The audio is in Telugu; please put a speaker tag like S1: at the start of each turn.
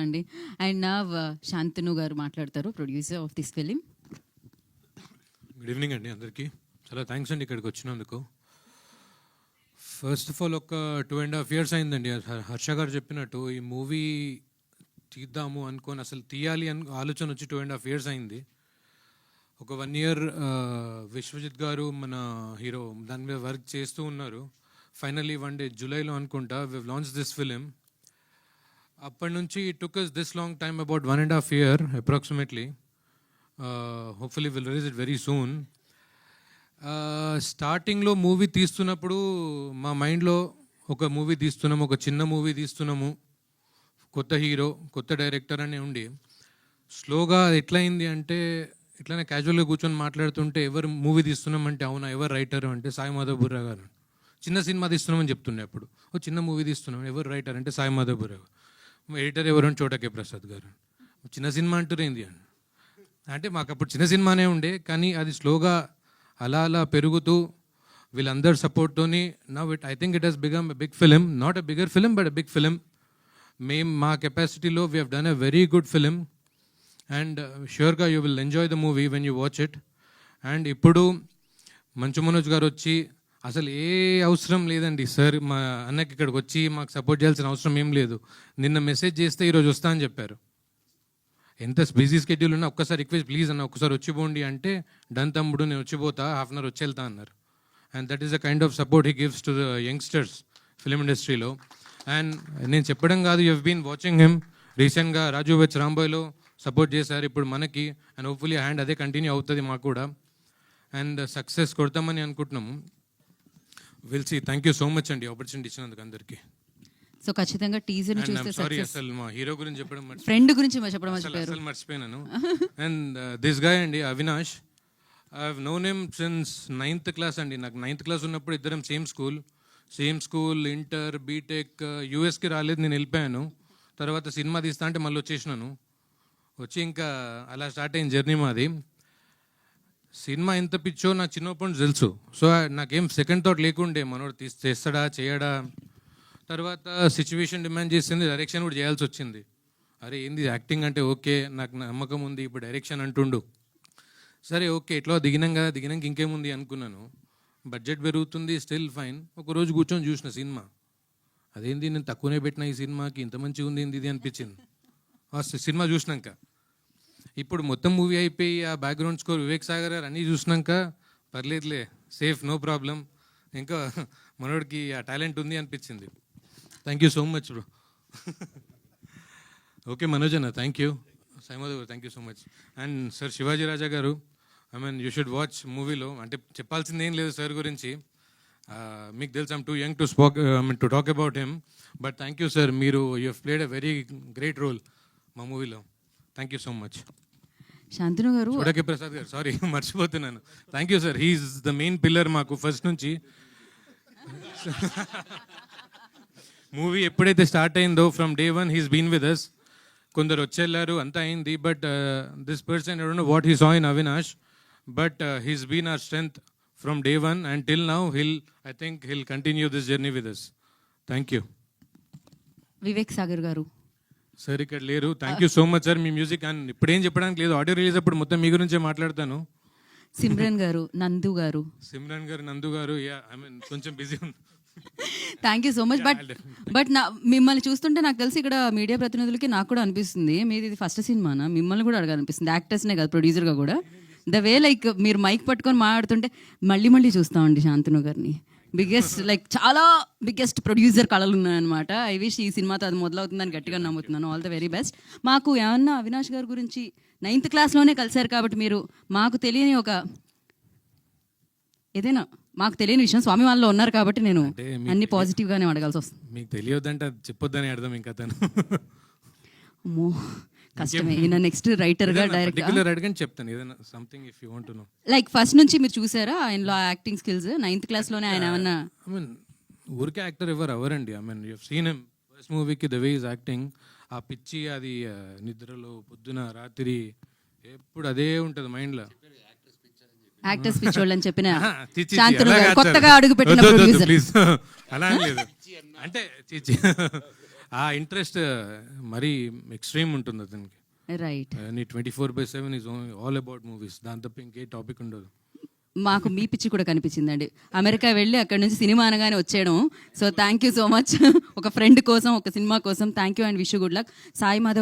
S1: అండి. అండ్ నా శాంతను గారు మాట్లాడతారు, producer of this film.
S2: Good evening అండి అందరికీ. చాలా థ్యాంక్స్ అండి ఇక్కడికి వచ్చినందుకు. ఫస్ట్ ఆఫ్ ఆల్ ఒక 2.5 years అయిందండి హర్ష గారు చెప్పినట్టు ఈ మూవీ తీద్దాము అనుకొని అసలు తీయాలి అని ఆలోచన వచ్చి 2.5 years అయింది. ఒక 1 year విశ్వజిత్ గారు మన హీరో దాని మీద వర్క్ చేస్తూ ఉన్నారు. ఫైనలీ వన్ డే జూలైలో అనుకుంటా వి లాంచ్ దిస్ ఫిలిం. అప్పటి నుంచి it took us this long time, about 1.5 year approximately. Hopefully we'll release it very soon. స్టార్టింగ్లో మూవీ తీస్తున్నప్పుడు మా మైండ్లో ఒక మూవీ తీస్తున్నాము, ఒక చిన్న మూవీ తీస్తున్నాము, కొత్త హీరో కొత్త డైరెక్టర్ అని ఉండి స్లోగా ఎట్లయింది అంటే ఇట్లానే క్యాజువల్గా కూర్చొని మాట్లాడుతుంటే ఎవరు మూవీ తీస్తున్నామంటే అవునా ఎవరు రైటర్ అంటే సాయి మాధవ్ బుర్రా గారు. చిన్న సినిమా తీస్తున్నామని చెప్తుండే అప్పుడు, ఓ చిన్న మూవీ తీస్తున్నాం ఎవరు రైటర్ అంటే సాయి మాధవ్ బుర్రా గారు. ఎడిటర్ ఎవరు అని చోటకే ప్రసాద్ గారు. చిన్న సినిమా అంటారు ఏంది అని అంటే మాకు అప్పుడు చిన్న సినిమానే ఉండే, కానీ అది స్లోగా అలా అలా పెరుగుతూ వీళ్ళందరి సపోర్ట్తోని now I think it has become a big film, not a bigger film but a big film. మేము మా కెపాసిటీలో we have done a very good film and ష్యూర్గా you will enjoy the movie when you watch it. And ఇప్పుడు మంచు మనోజ్ గారు వచ్చి అసలు ఏ అవసరం లేదండి సార్, మా అన్నకి ఇక్కడికి వచ్చి మాకు సపోర్ట్ చేయాల్సిన అవసరం ఏం లేదు, నిన్న మెసేజ్ చేస్తే ఈరోజు వస్తా అని చెప్పారు. ఎంత బిజీ స్కెడ్యూల్ ఉన్నా ఒక్కసారి రిక్వెస్ట్ ప్లీజ్ అన్న ఒక్కసారి వచ్చిపోండి అంటే డన్ తమ్ముడు నేను వచ్చిపోతా, హాఫ్ అన్ అవర్ వచ్చి వెళ్తా అన్నారు. And that is the kind of support he gives to the youngsters film ఇండస్ట్రీలో. అండ్ నేను చెప్పడం కాదు, you have been watching him. రీసెంట్గా రాజు వెచ్ రాంబాయ్లో సపోర్ట్ చేశారు, ఇప్పుడు మనకి. అండ్ హోప్ఫుల్లీ హ్యాండ్ అదే కంటిన్యూ అవుతుంది మాకు కూడా. అండ్ సక్సెస్ కొడతామని అనుకుంటున్నాము. Will see. Thank you so much అండి ఆపర్చునిటీ ఇచ్చినందుకు అందరికీ.
S1: సో ఖచ్చితంగా టీజర్ ని చూస్తే
S2: సారీ అసలు మా హీరో గురించి చెప్పడం
S1: ఫ్రెండ్ గురించి చెప్పడం మర్చిపోయారు.
S2: అసలు మర్చిపోయాను. అండ్ దిస్ గాయ్ అండి Avinash, I have known him since 9th class అండి. నాకు 9th class ఉన్నప్పుడు ఇద్దరం సేమ్ స్కూల్, ఇంటర్, బీటెక్. యూఎస్కి రాలేదు, నేను వెళ్ళిపోయాను. తర్వాత సినిమా తీస్తా అంటే మళ్ళీ వచ్చేసినాను. వచ్చి ఇంకా అలా స్టార్ట్ అయింది జర్నీ మాది. సినిమా ఎంత పిచ్చో నాకు చిన్నప్పటి నుంచి తెలుసు. సో నాకేం సెకండ్ థాట్ లేకుండే మనోడు చేస్తాడా చేయడా. తర్వాత సిచ్యువేషన్ డిమాండ్ చేసింది, డైరెక్షన్ కూడా చేయాల్సి వచ్చింది. అరే ఏంది యాక్టింగ్ అంటే ఓకే, నాకు నమ్మకం ఉంది, ఇప్పుడు డైరెక్షన్ అంటుండు. సరే ఓకే ఎట్లా దిగినాం కదా, దిగినాక ఇంకేముంది అనుకున్నాను. బడ్జెట్ పెరుగుతుంది, స్టిల్ ఫైన్. ఒకరోజు కూర్చొని చూసిన సినిమా, అదేంది నేను తక్కువనే పెట్టిన ఈ సినిమాకి, ఇంత మంచిగా ఉంది ఇది అనిపించింది సినిమా చూసినాక. ఇప్పుడు మొత్తం మూవీ అయిపోయి ఆ బ్యాక్గ్రౌండ్ స్కోర్ వివేక్ సాగర్ గారు అన్నీ చూసినాక పర్లేదులే, సేఫ్, నో ప్రాబ్లం, ఇంకా మనోడికి ఆ టాలెంట్ ఉంది అనిపించింది. Thank you so much bro. Okay Manoj అన్న థ్యాంక్ యూ. సైమాధవ్ గారు thank you so much. And sir Shivaji Raja గారు, I mean you should watch మూవీలో. అంటే చెప్పాల్సింది ఏం లేదు సార్ గురించి, మీకు తెలుసు I'm too young to talk about him. But thank you sir, మీరు you have played a very great role మా మూవీలో. Thank you so much.
S1: Shantanu గారు,
S2: చోటకే ప్రసాద్ గారు, sorry మర్చిపోతున్నాను. Thank you sir, he's the main pillar మాకు ఫస్ట్ నుంచి. మూవీ ఎప్పుడైతే స్టార్ట్ అయిందో from day 1 he's been with us. కొందరు వచ్చేళ్ళారు అంతా అయింది, but this person I don't know what he saw in Avinash, but he's been our strength from day 1 and till now. I think he'll continue this journey with us. Thank you.
S1: Vivek Sagar గారు
S2: సార్ ఇక్కడ లేరు. Thank you so much sir. Me music and ఇప్పుడేం చెప్పడానికి లేదు, ఆడియో రిలీజ్ అప్పుడు మొత్తం మీ గురించే మాట్లాడతాను.
S1: సిమ్రన్ గారు, నందు గారు, ఐ మీన్ కొంచెం బిజీ ఉంది. Thank you so much. But మిమ్మల్ని చూస్తుంటే నాకు తెలిసి ఇక్కడ మీడియా ప్రతినిధులకి నాకు కూడా అనిపిస్తుంది, మీది ఇది ఫస్ట్ సినిమానా, మిమ్మల్ని కూడా అడగాలనిపిస్తుంది, యాక్టర్స్నే కాదు ప్రొడ్యూసర్గా కూడా. ద వే లైక్ మీరు మైక్ పట్టుకొని మాట్లాడుతుంటే మళ్ళీ చూస్తామండి శాంతను గారిని. చాలా బిగ్గెస్ట్ ప్రొడ్యూసర్ కళలు ఉన్నాయన్నమాట. ఐ విష్ ఈ సినిమాతో అది మొదలవుతుందని గట్టిగా నమ్ముతున్నాను. All the very best. మాకు ఏమన్నా అవినాష్ గారి గురించి 9th classలోనే కలిశారు కాబట్టి మీరు మాకు తెలియని ఏదైనా మాకు తెలియని విషయం స్వామి వాళ్ళలో ఉన్నారు కాబట్టి నేను అన్ని పాజిటివ్గానే అడగాల్సి వస్తుంది.
S2: మీకు తెలియదంటే అది చెప్పొద్దని అర్థం. ఇంకా తను
S1: అమ్మో కష్టమే. ఈయన నెక్స్ట్ రైటర్గా డైరెక్టర్
S2: అడగని చెప్తాను ఏదైనా something if you want to know.
S1: Like first నుంచి మీరు చూసారా ఆయనలో యాక్టింగ్ స్కిల్స్? 9th classలోనే ఆయన ఏమన్నా
S2: ఐ మీన్ ఊరికే యాక్టర్ ఎవరండి. I mean you have seen him first మూవీకి ద వే ఈజ్ యాక్టింగ్. ఆ పిచ్చి అది నిద్రలో పొద్దున రాత్రి ఎప్పుడు అదే ఉంటుంది మైండ్లో.
S1: యాక్టర్స్ పిచ్చోళ్ళు అని చెప్పిన శాంతను గారు కొత్తగా అడుగు పెట్టిన ప్రొడ్యూసర్.
S2: అలా లేదు అంటే ఆ ఇంట్రెస్ట్ మరీ ఎక్స్ట్రీమ్ ఉంటుంది అతనికి.
S1: Right.
S2: 24/7 is all about movies. దాని తప్ప ఇంకే టాపిక్ ఉండదు.
S1: మాకు మీ పిచ్చి కూడా కనిపించిందండి. అమెరికా వెళ్ళి అక్కడ నుంచి సినిమా అనగానే వచ్చేయడం. So thank you so much. ఒక ఫ్రెండ్ కోసం, ఒక సినిమా కోసం thank you and wish good luck. Sai Madhav